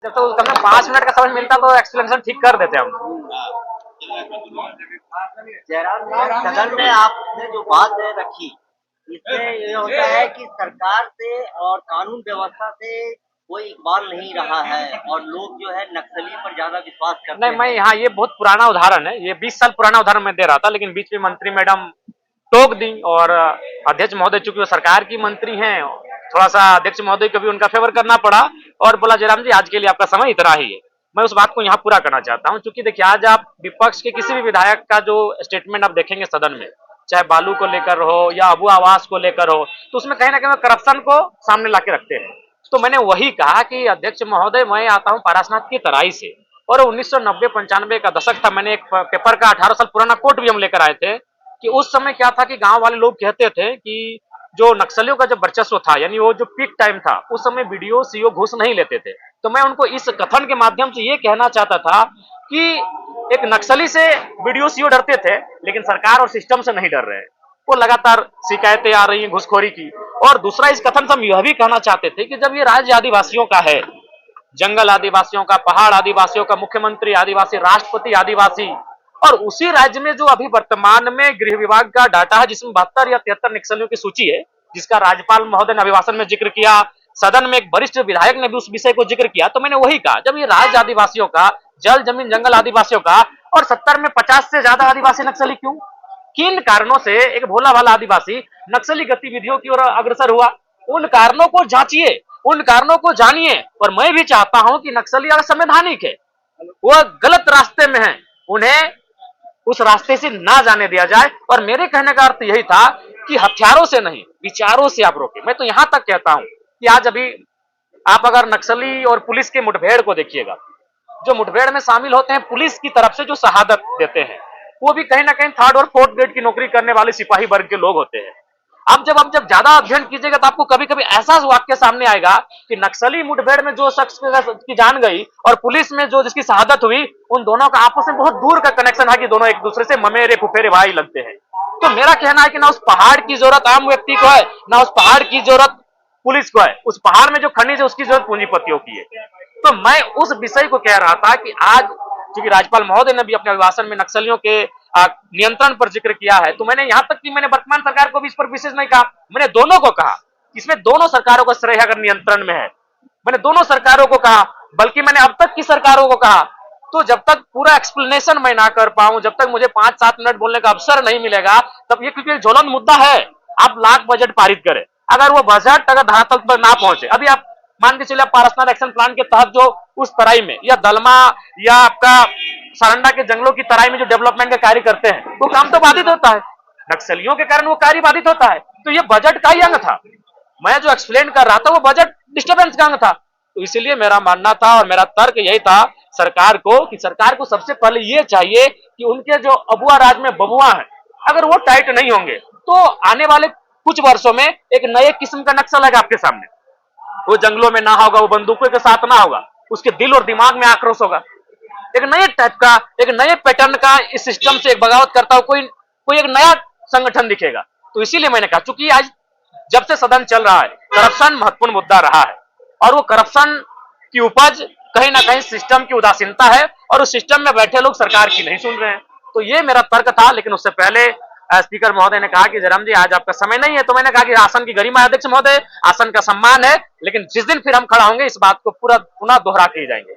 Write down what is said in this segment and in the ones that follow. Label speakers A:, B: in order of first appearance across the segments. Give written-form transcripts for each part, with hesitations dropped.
A: तो कम से कम 5 मिनट का समय मिलता तो एक्सप्लेनेशन ठीक कर देते हम।
B: जयराम जी, सदन में आपने जो बात रखी, इसमें ये होता है कि सरकार से और कानून व्यवस्था से कोई इकबाल नहीं रहा है और लोग जो है नक्सली पर ज्यादा विश्वास करते
A: नहीं, मैं
B: हैं।
A: यहाँ ये बहुत पुराना उदाहरण है, ये 20 साल पुराना उदाहरण मैं दे रहा था, लेकिन बीच में मंत्री मैडम टोक दी और अध्यक्ष महोदय चूंकि वो सरकार की मंत्री हैं, थोड़ा सा अध्यक्ष महोदय को भी उनका फेवर करना पड़ा और बोला जयराम जी आज के लिए आपका समय इतना ही है। मैं उस बात को यहाँ पूरा करना चाहता हूँ, क्योंकि देखिए आज आप विपक्ष के किसी भी विधायक का जो स्टेटमेंट आप देखेंगे सदन में, चाहे बालू को लेकर हो या अबू आवास को लेकर हो, तो उसमें कहीं ना कहीं करप्शन को सामने ला के रखते हैं। तो मैंने वही कहा कि अध्यक्ष महोदय मैं आता हूँ पारसनाथ की तराई से और 1990-95 का दशक था। मैंने एक पेपर का 18 साल पुराना कोट भी हम लेकर आए थे कि उस समय क्या था कि गांव वाले लोग कहते थे कि जो नक्सलियों का जो वर्चस्व था, यानी वो जो पीक टाइम था, उस समय बीडीओ सीओ घूस नहीं लेते थे। तो मैं उनको इस कथन के माध्यम से ये कहना चाहता था कि एक नक्सली से बीडीओ सीओ डरते थे, लेकिन सरकार और सिस्टम से नहीं डर रहे हैं। वो लगातार शिकायतें आ रही हैं घुसखोरी की। और दूसरा इस कथन से हम यह भी कहना चाहते थे कि जब ये राज्य आदिवासियों का है, जंगल आदिवासियों का, पहाड़ आदिवासियों का, मुख्यमंत्री आदिवासी, राष्ट्रपति आदिवासी, और उसी राज्य में जो अभी वर्तमान में गृह विभाग का डाटा है जिसमें 72 या 73 नक्सलियों की सूची है, जिसका राज्यपाल महोदय ने अभिभाषण में जिक्र किया, सदन में एक वरिष्ठ विधायक ने भी उस विषय को जिक्र किया। तो मैंने वही कहा जब ये राज्य आदिवासियों का, जल जमीन जंगल आदिवासियों का, और 70 में 50 से ज्यादा आदिवासी नक्सली क्यों, किन कारणों से एक भोला भाला आदिवासी नक्सली गतिविधियों की ओर अग्रसर हुआ, उन कारणों को जांचिए, उन कारणों को जानिए। और मैं भी चाहता हूं कि नक्सली अगर संवैधानिक है, वो गलत रास्ते में है, उन्हें उस रास्ते से ना जाने दिया जाए। और मेरे कहने का अर्थ यही था कि हथियारों से नहीं, विचारों से आप रोके। मैं तो यहां तक कहता हूं कि आज अभी आप अगर नक्सली और पुलिस के मुठभेड़ को देखिएगा, जो मुठभेड़ में शामिल होते हैं पुलिस की तरफ से जो शहादत देते हैं, वो भी कहीं ना कहीं 3rd और 4th ग्रेड की नौकरी करने वाले सिपाही वर्ग के लोग होते हैं। अब जब ज्यादा अध्ययन कीजिएगा तो आपको कभी कभी ऐसा वाक्य सामने आएगा कि नक्सली मुठभेड़ में जो शख्स की जान गई और पुलिस में जो जिसकी शहादत हुई, उन दोनों का आपस में बहुत दूर का कनेक्शन है कि दोनों एक दूसरे से ममेरे फुफेरे भाई लगते हैं। तो मेरा कहना है कि ना उस पहाड़ की जरूरत आम व्यक्ति को है, ना उस पहाड़ की जरूरत पुलिस को है। उस पहाड़ में जो खनिज है उसकी जरूरत पूंजीपतियों की है। तो मैं उस विषय को कह रहा था कि आज क्योंकि राज्यपाल महोदय ने भी अपने अभिभाषण में नक्सलियों के नियंत्रण पर जिक्र किया है, तो मैंने यहां तक कि मैंने वर्तमान सरकार को भी इस पर विशेष नहीं कहा, मैंने दोनों को कहा। इसमें दोनों सरकारों का श्रेय अगर नियंत्रण में है, मैंने दोनों सरकारों को कहा, बल्कि मैंने अब तक की सरकारों को कहा। तो जब तक पूरा एक्सप्लेनेशन मैं ना कर पाऊं, जब तक मुझे 5-7 मिनट बोलने का अवसर नहीं मिलेगा, तब ये क्योंकि ज्वलंत मुद्दा है। आप लाख बजट पारित करें, अगर वो बजट अगर धरातल पर ना पहुंचे, अभी आप मान के चलिए पारसनाथ एक्शन प्लान के तहत जो उस तराई में या दलमा या आपका सारंडा के जंगलों की तराई में जो डेवलपमेंट का कार्य करते हैं, वो काम तो बाधित होता है, नक्सलियों के कारण वो कार्य बाधित होता है। तो ये बजट का ही अंग था, मैं जो एक्सप्लेन कर रहा था वो बजट डिस्टर्बेंस का अंग था। तो इसलिए मेरा मानना था और मेरा तर्क यही था सरकार को कि सरकार को सबसे पहले ये चाहिए कि उनके जो अबुआ राज में बबुआ हैं, अगर वो टाइट नहीं होंगे तो आने वाले कुछ वर्षों में एक नए किस्म का नक्सल आएगा आपके सामने। वो जंगलों में ना होगा, वो बंदूकों के साथ ना होगा, उसके दिल और दिमाग में आक्रोश होगा, एक नए टाइप का, एक नए पैटर्न का इस सिस्टम से एक बगावत करता हुआ कोई एक नया संगठन दिखेगा। तो इसीलिए मैंने कहा, चूंकि आज जब से सदन चल रहा है करप्शन महत्वपूर्ण मुद्दा रहा है और वो करप्शन की उपज कहीं ना कहीं सिस्टम की उदासीनता है और उस सिस्टम में बैठे लोग सरकार की नहीं सुन रहे हैं। तो ये मेरा तर्क था। लेकिन उससे पहले स्पीकर महोदय ने कहा कि जयराम जी आज आपका समय नहीं है, तो मैंने कहा कि आसन की गरिमा है अध्यक्ष महोदय, आसन का सम्मान है, लेकिन जिस दिन फिर हम खड़ा होंगे इस बात को पूरा पुनः दोहरा के जाएंगे।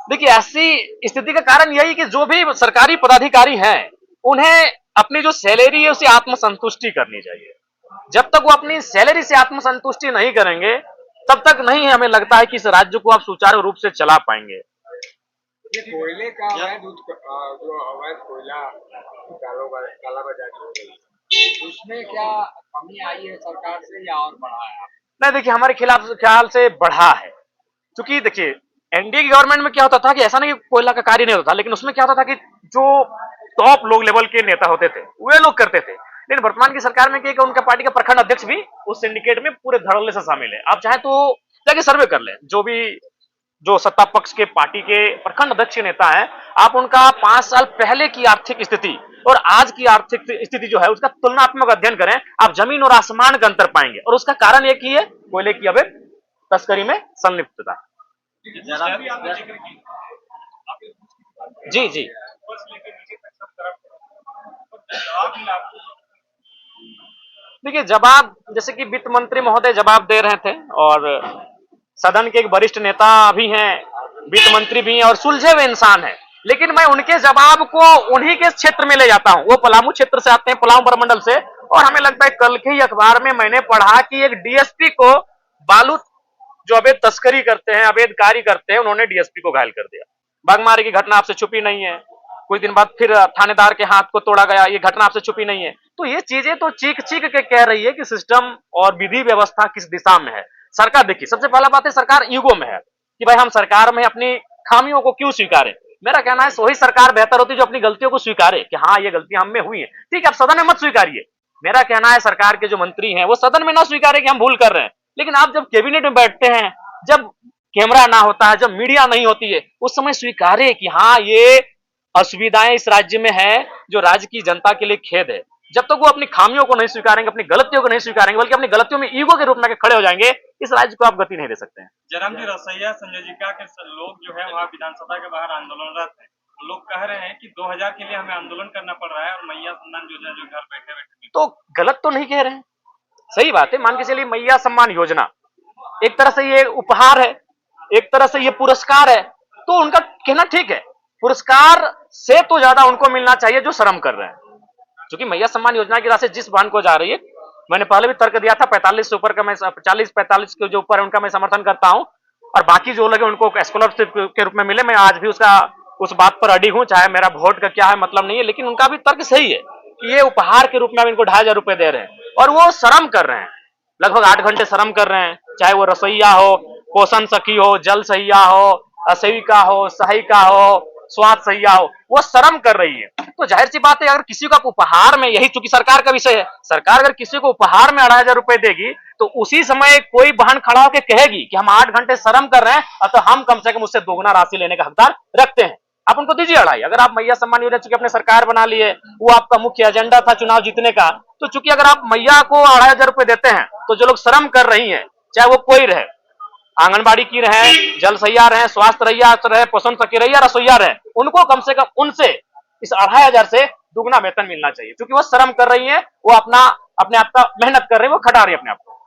A: देखिए ऐसी स्थिति का कारण यही कि जो भी सरकारी पदाधिकारी हैं उन्हें अपनी जो सैलरी है उसे आत्मसंतुष्टि करनी चाहिए। जब तक वो अपनी सैलरी से आत्मसंतुष्टि नहीं करेंगे तब तक नहीं हमें लगता है कि इस राज्य को आप सुचारू रूप से चला पाएंगे।
C: ये कोयले का अवैध जो अवैध कोयला कालाबाजारी हो रही है, उसमें क्या कमी आई है सरकार से या और बढ़ा है?
A: नहीं देखिए, हमारे खिलाफ ख्याल से बढ़ा है। क्योंकि देखिए एनडीए की गवर्नमेंट में क्या होता था कि ऐसा नहीं कि कोयला का कार्य नहीं होता था, लेकिन उसमें क्या होता था कि जो टॉप लोग लेवल के नेता होते थे वे लोग करते थे। लेकिन वर्तमान की सरकार में क्या उनका पार्टी का प्रखंड अध्यक्ष भी उस सिंडिकेट में पूरे धड़ल्ले से शामिल है। आप चाहे तो जाके सर्वे कर लें, जो सत्ता पक्ष के पार्टी के प्रखंड अध्यक्ष नेता हैं, आप उनका 5 साल पहले की आर्थिक स्थिति और आज की आर्थिक स्थिति जो है उसका तुलनात्मक अध्ययन करें, आप जमीन और आसमान का अंतर पाएंगे। और उसका कारण एक ही है, कोयले की अवैध तस्करी में संलिप्तता। जी जी, देखिए जवाब जैसे कि वित्त मंत्री महोदय जवाब दे रहे थे और सदन के एक वरिष्ठ नेता भी हैं, वित्त मंत्री भी हैं और सुलझे हुए इंसान हैं, लेकिन मैं उनके जवाब को उन्हीं के क्षेत्र में ले जाता हूं। वो पलामू क्षेत्र से आते हैं, पलामू प्रमंडल से, और हमें लगता है कल के ही अखबार में मैंने पढ़ा कि एक डीएसपी को बालू जो अवैध तस्करी करते हैं, अवैध कार्य करते हैं, उन्होंने डीएसपी को घायल कर दिया। बागमारी की घटना आपसे छुपी नहीं है, कुछ दिन बाद फिर थानेदार के हाथ को तोड़ा गया, ये घटना आपसे छुपी नहीं है। तो ये चीजें तो चीख चीख के कह रही है कि सिस्टम और विधि व्यवस्था किस दिशा में है। सरकार देखिए, सबसे पहला बात है सरकार ईगो में है कि भाई हम सरकार में अपनी खामियों को क्यों स्वीकारें। मेरा कहना है वही सरकार बेहतर होती जो अपनी गलतियों को स्वीकारे कि हाँ ये गलतियां हम में हुई है। ठीक है, आप सदन में मत स्वीकारिए। मेरा कहना है सरकार के जो मंत्री हैं वो सदन में ना स्वीकारे कि हम भूल कर रहे हैं, लेकिन आप जब कैबिनेट में बैठते हैं, जब कैमरा ना होता है, जब मीडिया नहीं होती है, उस समय स्वीकारे कि हाँ ये असुविधाएं इस राज्य में है जो राज्य की जनता के लिए खेद है। जब तक वो अपनी खामियों को नहीं स्वीकारेंगे, अपनी गलतियों को नहीं स्वीकारेंगे, बल्कि अपनी गलतियों में ईगो के रूप में खड़े हो जाएंगे, इस राज्य को आप गति नहीं दे सकते हैं।
D: जयराम जी, रसैया संयोजिका के लोग जो है वहाँ विधानसभा के बाहर आंदोलनरत है। लोग कह रहे हैं कि 2000 के लिए हमें आंदोलन करना पड़ रहा है और मैया सम्मान योजना जो घर बैठे बैठे,
A: तो गलत तो नहीं कह रहे हैं, सही बात है। मान के चलिए मैया सम्मान योजना एक तरह से ये उपहार है, एक तरह से ये पुरस्कार है, तो उनका कहना ठीक है। पुरस्कार से तो ज्यादा उनको मिलना चाहिए जो श्रम कर रहे हैं, क्योंकि मैया सम्मान योजना की राशि जिस वाहन को जा रही है, मैंने पहले भी तर्क दिया था 45 से ऊपर का, मैं 40-45 के जो ऊपर है उनका मैं समर्थन करता हूं, और बाकी जो लगे उनको स्कॉलरशिप के रूप में मिले, मैं आज भी उस बात पर अड़ी हूं, चाहे मेरा वोट का क्या है मतलब नहीं है, लेकिन उनका भी तर्क सही है कि ये उपहार के रूप में इनको 2500 रुपए दे रहे हैं और वो श्रम कर रहे हैं, लगभग 8 घंटे श्रम कर रहे हैं, चाहे वो रसोईया हो, पोषण सखी हो, जल सहिया हो, सेविका हो, सहायिका हो, स्वास्थ्य सहिया हो, वो श्रम कर रही है। तो जाहिर सी बात है अगर किसी को आप उपहार में, यही चूंकि सरकार का विषय है, सरकार अगर किसी को उपहार में 2500 रुपए देगी तो उसी समय कोई बहन खड़ा होकर कहेगी कि हम 8 घंटे श्रम कर रहे हैं तो हम कम से कम उससे दोगुना राशि लेने का हकदार रखते हैं, आप उनको दीजिए 2.5। अगर आप मैया सम्मान योजना चूंकि अपने सरकार बना लिए, वो आपका मुख्य एजेंडा था चुनाव जीतने का, तो चूंकि अगर आप मैया को 2500 रुपए देते हैं तो जो लोग श्रम कर रही हैं, चाहे वो कोई रहे, आंगनबाड़ी की रहे, जल सहिया रहे, स्वास्थ्य रहिया रहे, पोषण सखी रहिया, रसोईया रहे, उनको कम से कम उनसे इस 2500 से दुगना वेतन मिलना चाहिए, क्योंकि वो श्रम कर रही है, वो अपने आप का मेहनत कर रही है, वो खटा रही है अपने आप को।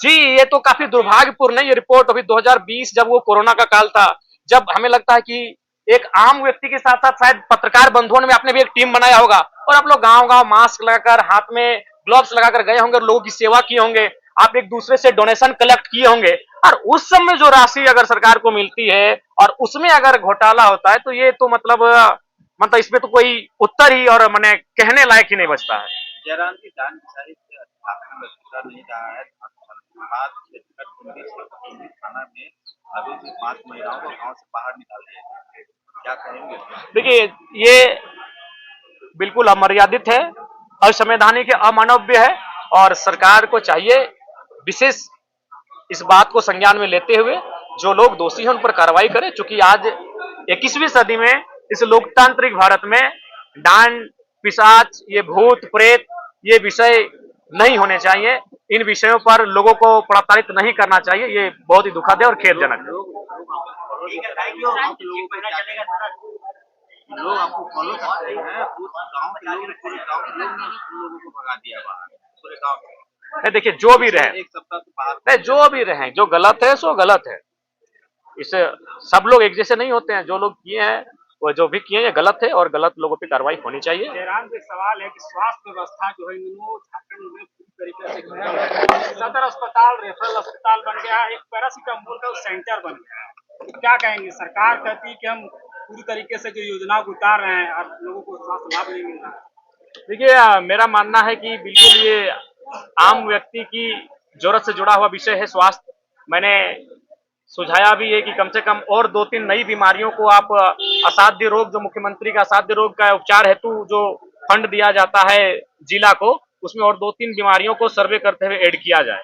A: जी, ये तो काफी दुर्भाग्यपूर्ण है। ये रिपोर्ट अभी 2020 जब वो कोरोना का काल था, जब हमें लगता है कि एक आम व्यक्ति के साथ साथ शायद पत्रकार बंधुओं ने अपने भी एक टीम बनाया होगा और आप लोग गांव गांव मास्क लगाकर, हाथ में ग्लव्स लगाकर गए होंगे, लोगों की सेवा की होंगे, आप एक दूसरे से डोनेशन कलेक्ट किए होंगे, और उस समय जो राशि अगर सरकार को मिलती है और उसमें अगर घोटाला होता है तो ये तो मतलब इसमें तो कोई उत्तर ही और मैंने कहने लायक ही नहीं बचता है।
E: जयराम जी, दान विषय से अच्छा नहीं रहा है। थाना में अभी भी 5 महिलाओं को गांव से बाहर निकाल दिया गया, क्या कहेंगे?
A: देखिए, ये बिल्कुल अमर्यादित है, असंवैधानिक है, अमानवीय है, और सरकार को चाहिए विशेष इस बात को संज्ञान में लेते हुए जो लोग दोषी हैं उन पर कार्रवाई करें, क्योंकि आज 21वीं सदी में इस लोकतांत्रिक भारत में डांड, पिशाच, ये भूत प्रेत, ये विषय नहीं होने चाहिए। इन विषयों पर लोगों को प्रताड़ित नहीं करना चाहिए। ये बहुत ही दुखद है और खेदजनक है।
E: लोग आपको फॉलो करते हैं, उस गांव के लोग, पूरे गांव के लोग ने लोगों को भगा दिया बाहर, पूरे गांव में।
A: देखिए, जो भी रहे,
E: एक सप्ताह से बाहर
A: नहीं जो भी रहे, जो गलत है सो गलत है, इसे सब लोग एक जैसे नहीं होते हैं, जो लोग किए हैं वो जो भी किए हैं गलत है और गलत लोगों पे कार्रवाई होनी चाहिए।
C: जयराम जी, सवाल है कि स्वास्थ्य व्यवस्था जो है झारखंड में पूरी तरीके से जो है सदर अस्पताल, रेफरल अस्पताल बन गया है, एक पैरासीटामोल का सेंटर बन गया है। क्या कहेंगे? सरकार कहती है कि हम पूरी तरीके से जो योजना को उतार रहे हैं और लोगों को स्वास्थ्य लाभ नहीं मिल रहा है।
A: देखिए, मेरा मानना है कि बिल्कुल ये आम व्यक्ति की जरूरत से जुड़ा हुआ विषय है स्वास्थ्य। मैंने सुझाया भी है कि कम से कम और 2-3 नई बीमारियों को आप असाध्य रोग, जो मुख्यमंत्री का असाध्य रोग का उपचार हेतु जो फंड दिया जाता है जिला को, उसमें और 2-3 बीमारियों को सर्वे करते हुए ऐड किया जाए।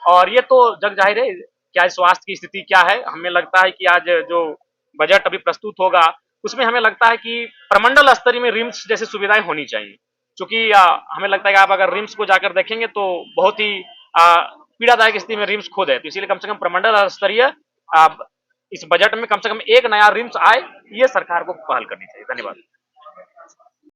A: और ये तो जग जाहिर है क्या स्वास्थ्य की स्थिति क्या है। हमें लगता है कि आज जो बजट अभी प्रस्तुत होगा उसमें हमें लगता है कि प्रमंडल स्तरीय में रिम्स जैसी सुविधाएं होनी चाहिए, क्योंकि हमें लगता है कि आप अगर रिम्स को जाकर देखेंगे तो बहुत ही पीड़ादायक स्थिति में रिम्स खुद है। तो इसीलिए कम से कम प्रमंडल स्तरीय इस बजट में कम से कम एक नया रिम्स आए, ये सरकार को पहल करनी चाहिए। धन्यवाद।